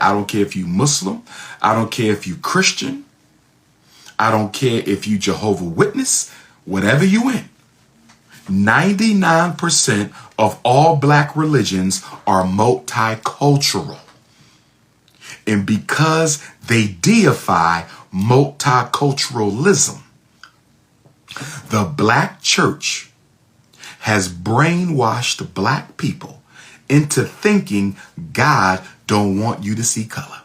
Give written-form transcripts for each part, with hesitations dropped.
I don't care if you Muslim. I don't care if you Christian. I don't care if you Jehovah Witness, whatever you in. 99% of all black religions are multicultural. And because they deify multiculturalism, the black church has brainwashed black people into thinking God don't want you to see color.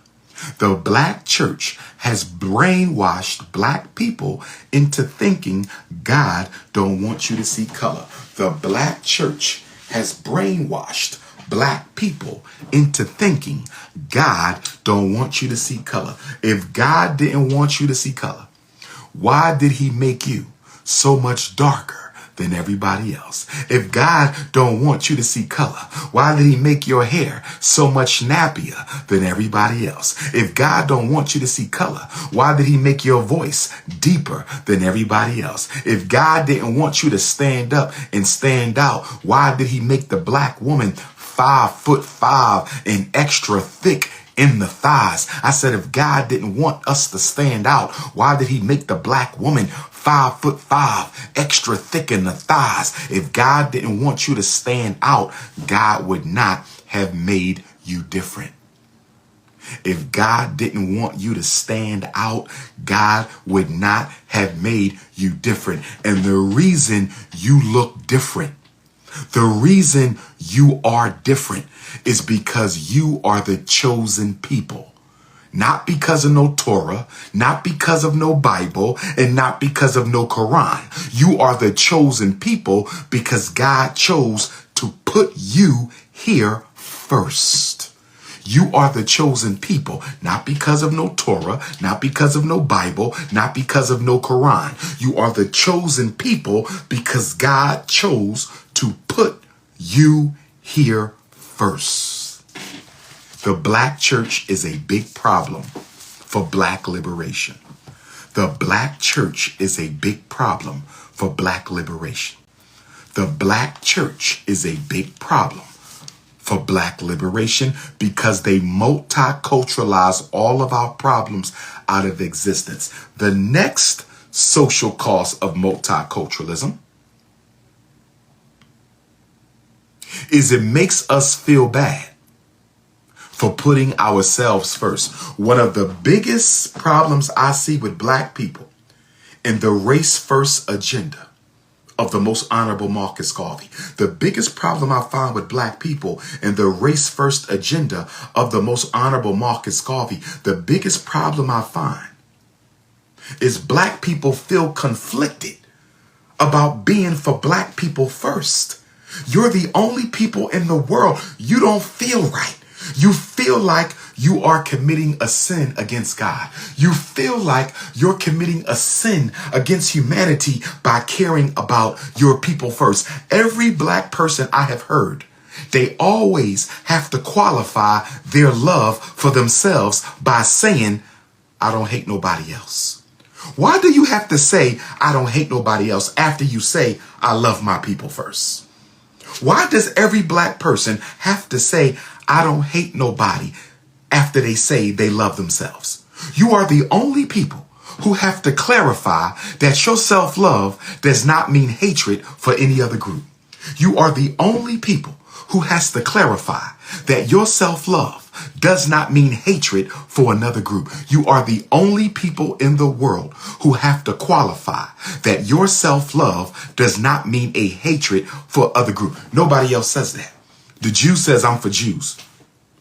The black church has brainwashed black people into thinking God don't want you to see color. The black church has brainwashed black people into thinking God don't want you to see color. If God didn't want you to see color, why did he make you so much darker than everybody else? If God don't want you to see color, why did he make your hair so much nappier than everybody else? If God don't want you to see color, why did he make your voice deeper than everybody else? If God didn't want you to stand up and stand out, why did he make the black woman 5'5" and extra thick in the thighs? I said, if God didn't want us to stand out, why did he make the black woman 5'5", extra thick in the thighs? If God didn't want you to stand out, God would not have made you different. If God didn't want you to stand out, God would not have made you different. And the reason you look different, the reason you are different is because you are the chosen people. Not because of no Torah, not because of no Bible, and not because of no Quran. You are the chosen people because God chose to put you here first. You are the chosen people, not because of no Torah, not because of no Bible, not because of no Quran. You are the chosen people because God chose to put you here first. The black church is a big problem for black liberation. The black church is a big problem for black liberation. The black church is a big problem for black liberation because they multiculturalize all of our problems out of existence. The next social cost of multiculturalism is it makes us feel bad for putting ourselves first. One of the biggest problems I see with black people in the race first agenda of the most honorable Marcus Garvey, the biggest problem I find with black people in the race first agenda of the most honorable Marcus Garvey, the biggest problem I find is black people feel conflicted about being for black people first. You're the only people in the world. You don't feel right. You feel like you are committing a sin against God. You feel like you're committing a sin against humanity by caring about your people first. Every black person I have heard, they always have to qualify their love for themselves by saying, I don't hate nobody else. Why do you have to say, I don't hate nobody else after you say, I love my people first? Why does every black person have to say, I don't hate nobody after they say they love themselves? You are the only people who have to clarify that your self-love does not mean hatred for any other group. You are the only people who has to clarify that your self-love does not mean hatred for another group. You are the only people in the world who have to qualify that your self-love does not mean a hatred for other group. Nobody else says that. The Jew says, I'm for Jews.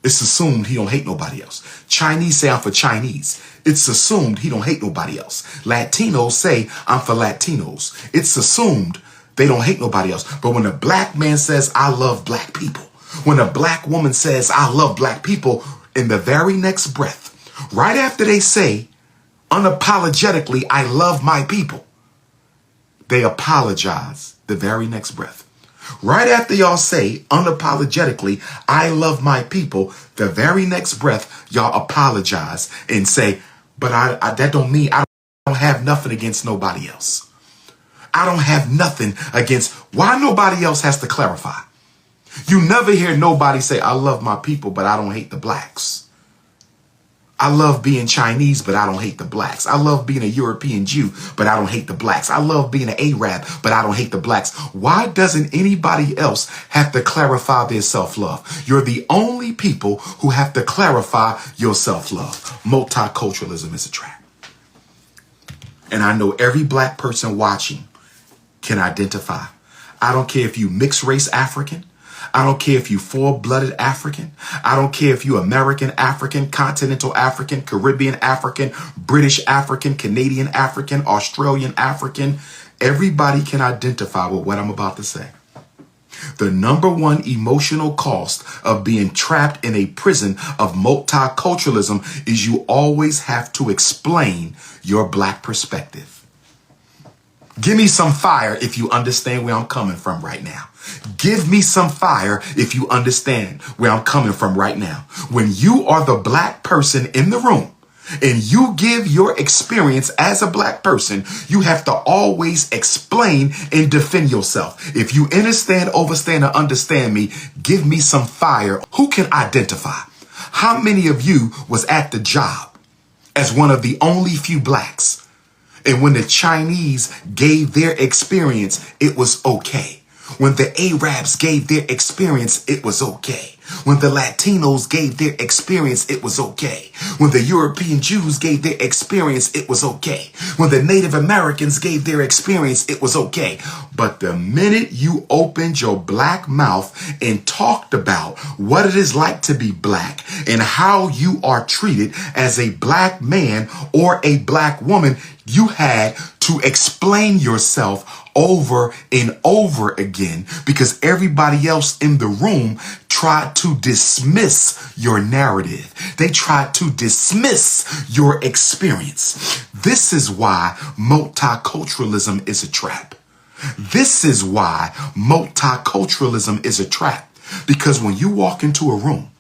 It's assumed he don't hate nobody else. Chinese say, I'm for Chinese. It's assumed he don't hate nobody else. Latinos say, I'm for Latinos. It's assumed they don't hate nobody else. But when a black man says, I love black people, when a black woman says, I love black people, in the very next breath, right after they say, unapologetically, I love my people, they apologize the very next breath. Right after y'all say, unapologetically, I love my people, the very next breath, y'all apologize and say, but that don't mean I don't have nothing against nobody else. I don't have nothing against, why nobody else has to clarify? You never hear nobody say, I love my people, but I don't hate the blacks. I love being Chinese, but I don't hate the blacks. I love being a European Jew, but I don't hate the blacks. I love being an Arab, but I don't hate the blacks. Why doesn't anybody else have to clarify their self-love? You're the only people who have to clarify your self-love. Multiculturalism is a trap. And I know every black person watching can identify. I don't care if you mixed race African. I don't care if you full-blooded African. I don't care if you American African, continental African, Caribbean African, British African, Canadian African, Australian African. Everybody can identify with what I'm about to say. The number one emotional cost of being trapped in a prison of multiculturalism is you always have to explain your black perspective. Give me some fire if you understand where I'm coming from right now. Give me some fire if you understand where I'm coming from right now. When you are the black person in the room and you give your experience as a black person, you have to always explain and defend yourself. If you understand, overstand, or understand me, give me some fire. Who can identify? How many of you was at the job as one of the only few blacks? And when the Chinese gave their experience, it was okay. When the Arabs gave their experience, it was okay. When the Latinos gave their experience, it was okay. When the European Jews gave their experience, it was okay. When the Native Americans gave their experience, it was okay. But the minute you opened your black mouth and talked about what it is like to be black and how you are treated as a black man or a black woman, you had to explain yourself over and over again because everybody else in the room tried to dismiss your narrative. They tried to dismiss your experience. This is why multiculturalism is a trap. This is why multiculturalism is a trap. Because when you walk into a room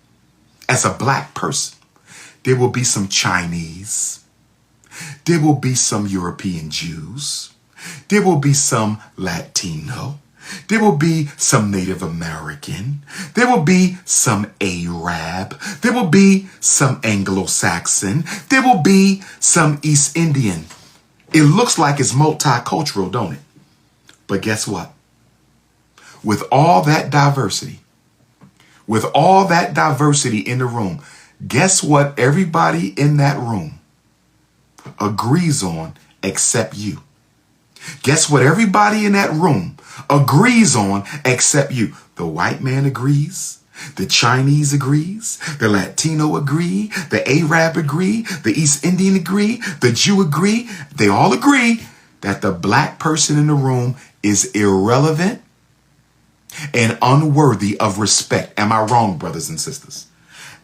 as a black person, there will be some Chinese. There will be some European Jews. There will be some Latino. There will be some Native American. There will be some Arab. There will be some Anglo-Saxon. There will be some East Indian. It looks like it's multicultural, don't it? But guess what? With all that diversity in the room, guess what everybody in that room agrees on except you? Guess what everybody in that room agrees on except you? The white man agrees. The Chinese agrees. The Latino agree. The Arab agree. The East Indian agree. The Jew agree. They all agree that the black person in the room is irrelevant and unworthy of respect. Am I wrong, brothers and sisters?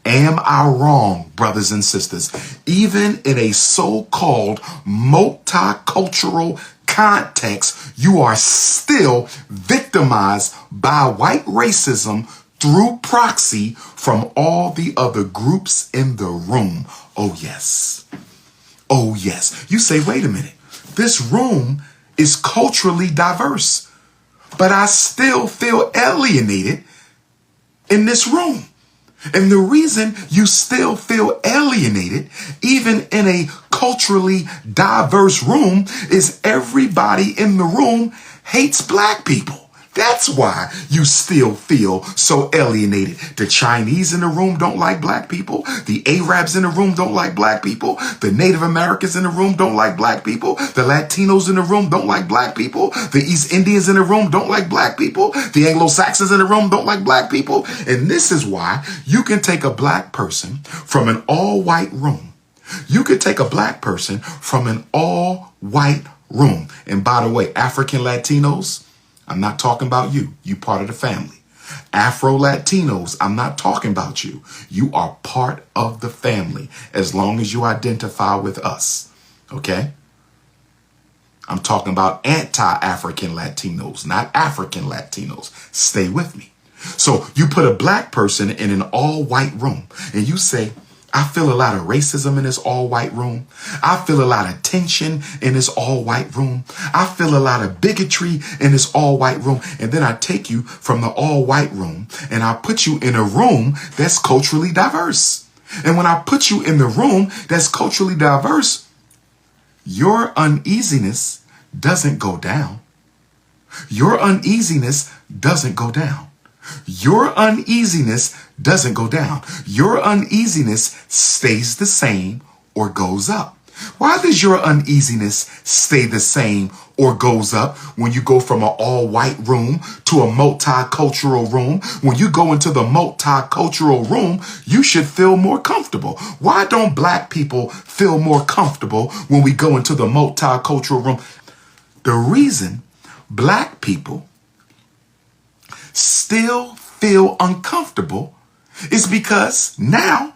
Am I wrong, brothers and sisters? Even in a so-called multicultural context, you are still victimized by white racism through proxy from all the other groups in the room. Oh, yes. Oh, yes. You say, wait a minute. This room is culturally diverse, but I still feel alienated in this room. And the reason you still feel alienated, even in a culturally diverse room, is everybody in the room hates black people. That's why you still feel so alienated. The Chinese in the room don't like black people. The Arabs in the room don't like black people. The Native Americans in the room don't like black people. The Latinos in the room don't like black people. The East Indians in the room don't like black people. The Anglo-Saxons in the room don't like black people. And this is why you can take a black person from an all-white room. You could take a black person from an all-white room. And by the way, African Latinos, I'm not talking about you. You part of the family. Afro-Latinos, I'm not talking about you. You are part of the family as long as you identify with us. Okay? I'm talking about anti-African Latinos, not African Latinos. Stay with me. So you put a black person in an all-white room and you say, I feel a lot of racism in this all-white room. I feel a lot of tension in this all-white room. I feel a lot of bigotry in this all-white room. And then I take you from the all-white room and I put you in a room that's culturally diverse. And when I put you in the room that's culturally diverse, your uneasiness doesn't go down. Your uneasiness doesn't go down. Your uneasiness doesn't go down. Your uneasiness stays the same or goes up. Why does your uneasiness stay the same or goes up when you go from an all-white room to a multicultural room? When you go into the multicultural room, you should feel more comfortable. Why don't black people feel more comfortable when we go into the multicultural room? The reason black people still feel uncomfortable is because now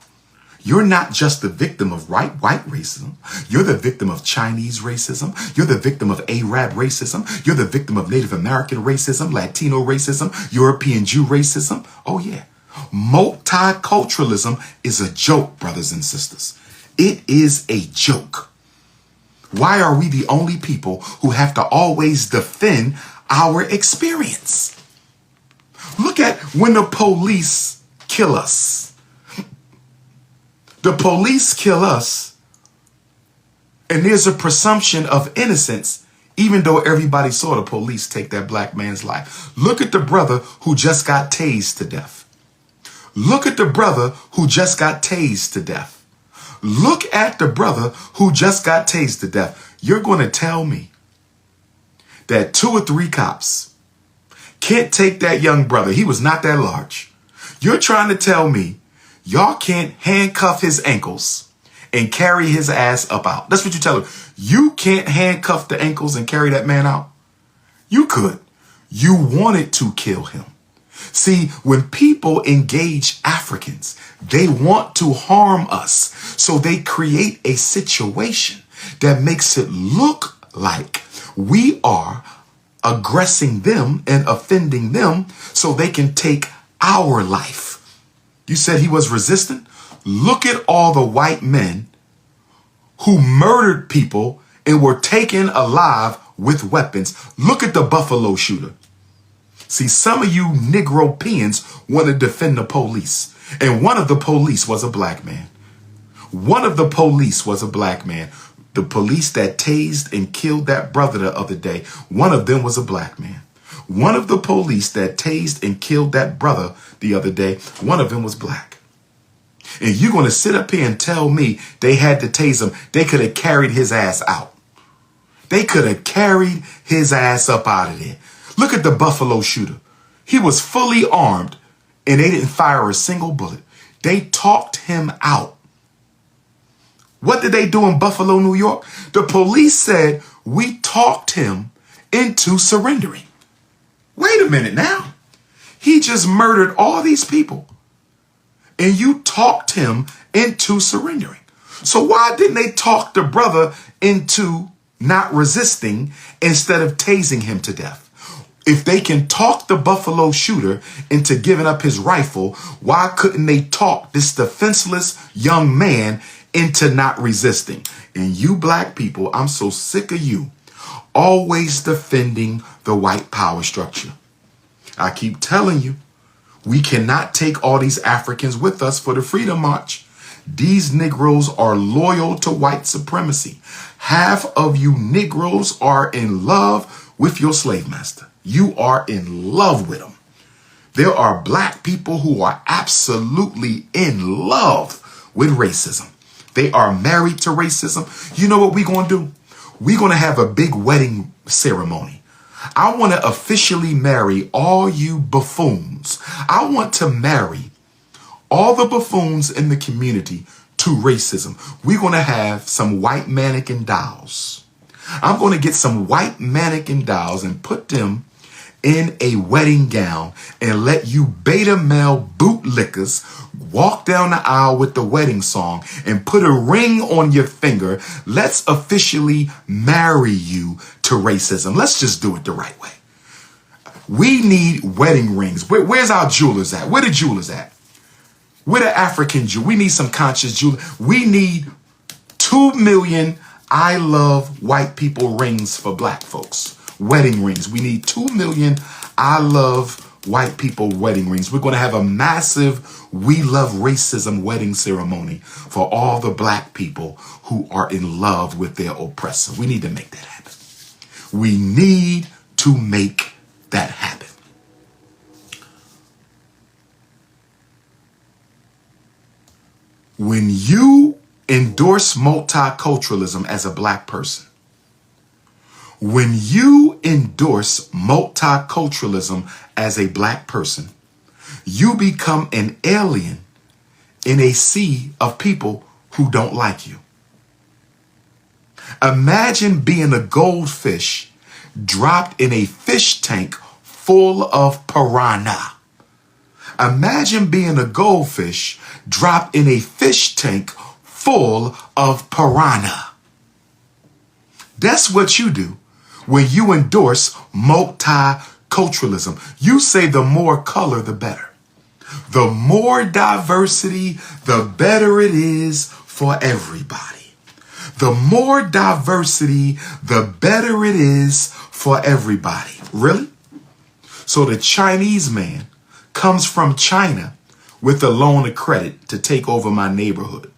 you're not just the victim of white racism. You're the victim of Chinese racism. You're the victim of Arab racism. You're the victim of Native American racism, Latino racism, European Jew racism. Oh yeah. Multiculturalism is a joke, brothers and sisters. It is a joke. Why are we the only people who have to always defend our experience? Look at when the police kill us. The police kill us, and there's a presumption of innocence, even though everybody saw the police take that black man's life. Look at the brother who just got tased to death. Look at the brother who just got tased to death. Look at the brother who just got tased to death. You're going to tell me that 2 or 3 cops can't take that young brother. He was not that large. You're trying to tell me y'all can't handcuff his ankles and carry his ass up out. That's what you tell him. You can't handcuff the ankles and carry that man out. You could. You wanted to kill him. See, when people engage Africans, they want to harm us. So they create a situation that makes it look like we are aggressing them and offending them so they can take our life. You said he was resistant? Look at all the white men who murdered people and were taken alive with weapons. Look at the Buffalo shooter. See, some of you Negropeans want to defend the police. And one of the police was a black man. One of the police was a black man. The police that tased and killed that brother the other day, one of them was a black man. One of the police that tased and killed that brother the other day, one of them was black. And you're going to sit up here and tell me they had to tase him. They could have carried his ass out. They could have carried his ass up out of there. Look at the Buffalo shooter. He was fully armed and they didn't fire a single bullet. They talked him out. What did they do in Buffalo, New York? The police said, we talked him into surrendering. Wait a minute now. He just murdered all these people and you talked him into surrendering. So why didn't they talk the brother into not resisting instead of tasing him to death? If they can talk the Buffalo shooter into giving up his rifle, why couldn't they talk this defenseless young man into not resisting? And you black people, I'm so sick of you always defending the white power structure. I keep telling you, we cannot take all these Africans with us for the Freedom March. These Negroes are loyal to white supremacy. Half of you Negroes are in love with your slave master. You are in love with them. There are black people who are absolutely in love with racism. They are married to racism. You know what we're going to do? We're going to have a big wedding ceremony. I want to officially marry all you buffoons. I want to marry all the buffoons in the community to racism. We're going to have some white mannequin dolls. I'm going to get some white mannequin dolls and put them in a wedding gown and let you beta male bootlickers walk down the aisle with the wedding song and put a ring on your finger. Let's officially marry you to racism. Let's just do it the right way. We need wedding rings. Where's our jewelers at? Where the jewelers at? Where the African jewel? We need some conscious jewelry. We need 2 million I love white people rings for black folks. Wedding rings. We need 2 million I love white people wedding rings. We're going to have a massive We Love Racism wedding ceremony for all the black people who are in love with their oppressor. We need to make that happen. We need to make that happen. When you endorse multiculturalism as a black person, when you endorse multiculturalism as a black person, you become an alien in a sea of people who don't like you. Imagine being a goldfish dropped in a fish tank full of piranha. Imagine being a goldfish dropped in a fish tank full of piranha. That's what you do when you endorse multiculturalism. You say the more color, the better. The more diversity, the better it is for everybody. The more diversity, the better it is for everybody. Really? So the Chinese man comes from China with a loan of credit to take over my neighborhood.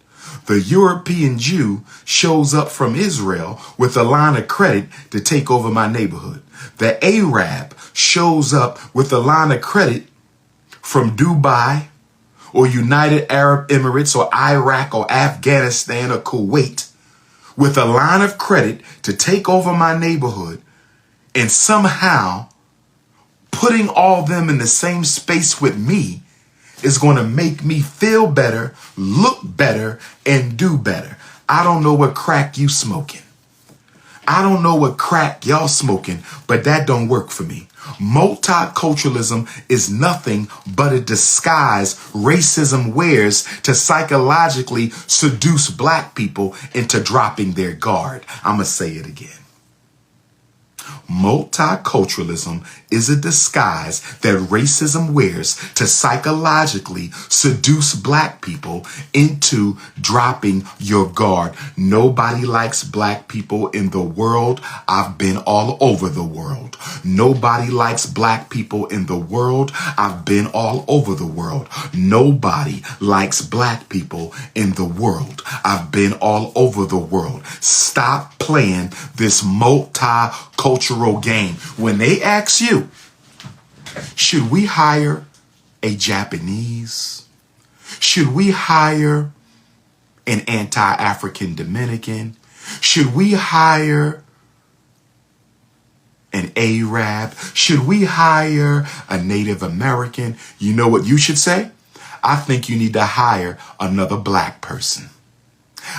The European Jew shows up from Israel with a line of credit to take over my neighborhood. The Arab shows up with a line of credit from Dubai or United Arab Emirates or Iraq or Afghanistan or Kuwait with a line of credit to take over my neighborhood, and somehow putting all them in the same space with me is going to make me feel better, look better, and do better. I don't know what crack you smoking. I don't know what crack y'all smoking, but that don't work for me. Multiculturalism is nothing but a disguise racism wears to psychologically seduce black people into dropping their guard. I'm going to say it again. Multiculturalism is a disguise that racism wears to psychologically seduce black people into dropping your guard. Nobody likes black people in the world. I've been all over the world. Nobody likes black people in the world. I've been all over the world. Nobody likes black people in the world. I've been all over the world. Stop playing this multicultural game. When they ask you, should we hire a Japanese? Should we hire an anti-African Dominican? Should we hire an Arab? Should we hire a Native American? You know what you should say? I think you need to hire another black person.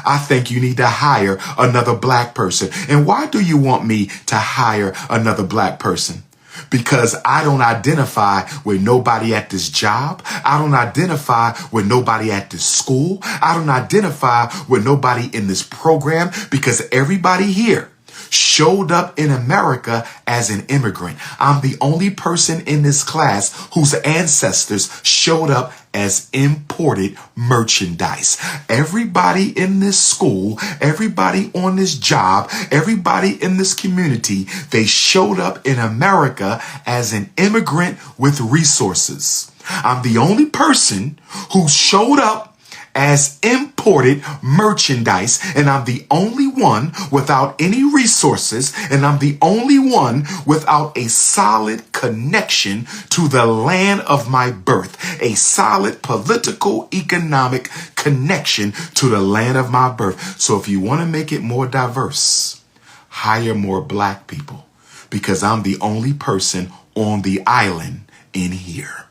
I think you need to hire another black person. And why do you want me to hire another black person? Because I don't identify with nobody at this job. I don't identify with nobody at this school. I don't identify with nobody in this program, because everybody here showed up in America as an immigrant. I'm the only person in this class whose ancestors showed up as imported merchandise. Everybody in this school, everybody on this job, everybody in this community, they showed up in America as an immigrant with resources. I'm the only person who showed up as imported merchandise, and I'm the only one without any resources, and I'm the only one without a solid connection to the land of my birth, a solid political, economic connection to the land of my birth. So if you want to make it more diverse, hire more black people, because I'm the only person on the island in here.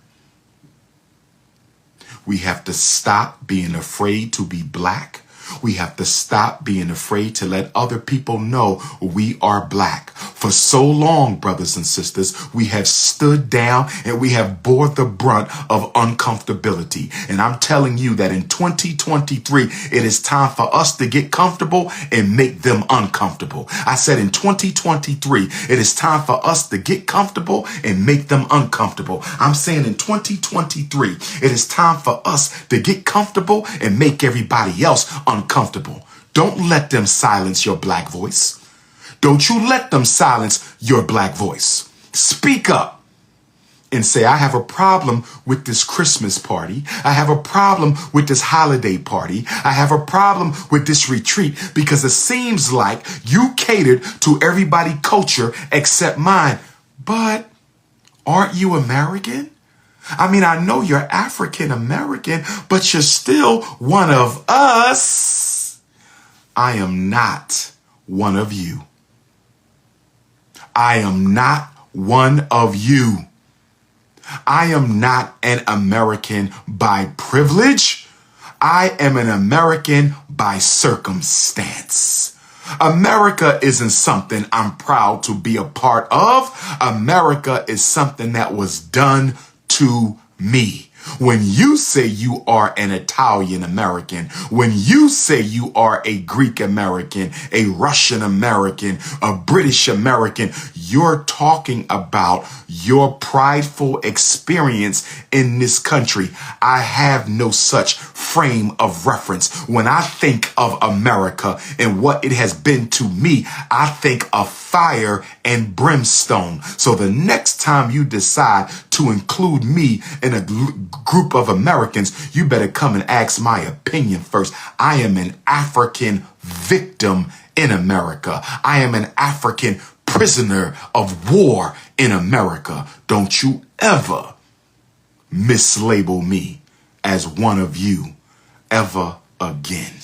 We have to stop being afraid to be black. We have to stop being afraid to let other people know we are black. For so long, brothers and sisters, we have stood down and we have bore the brunt of uncomfortability. And I'm telling you that in 2023, it is time for us to get comfortable and make them uncomfortable. I said in 2023, it is time for us to get comfortable and make them uncomfortable. I'm saying in 2023, it is time for us to get comfortable and make everybody else uncomfortable. Don't let them silence your black voice. Don't you let them silence your black voice. Speak up. and say, I have a problem with this Christmas party. I have a problem with this holiday party. I have a problem with this retreat because it seems like you catered to everybody's culture except mine. But aren't you American? I mean, I know you're African American, but you're still one of us. I am not one of you. I am not one of you. I am not an American by privilege. I am an American by circumstance. America isn't something I'm proud to be a part of. America is something that was done to me. When you say you are an Italian American, when you say you are a Greek American, a Russian American, a British American, you're talking about your prideful experience in this country. I have no such frame of reference. When I think of America and what it has been to me, I think of fire and brimstone. So the next time you decide to include me in a group of Americans, you better come and ask my opinion first. I am an African victim in America. I am an African prisoner of war in America. Don't you ever mislabel me as one of you ever again.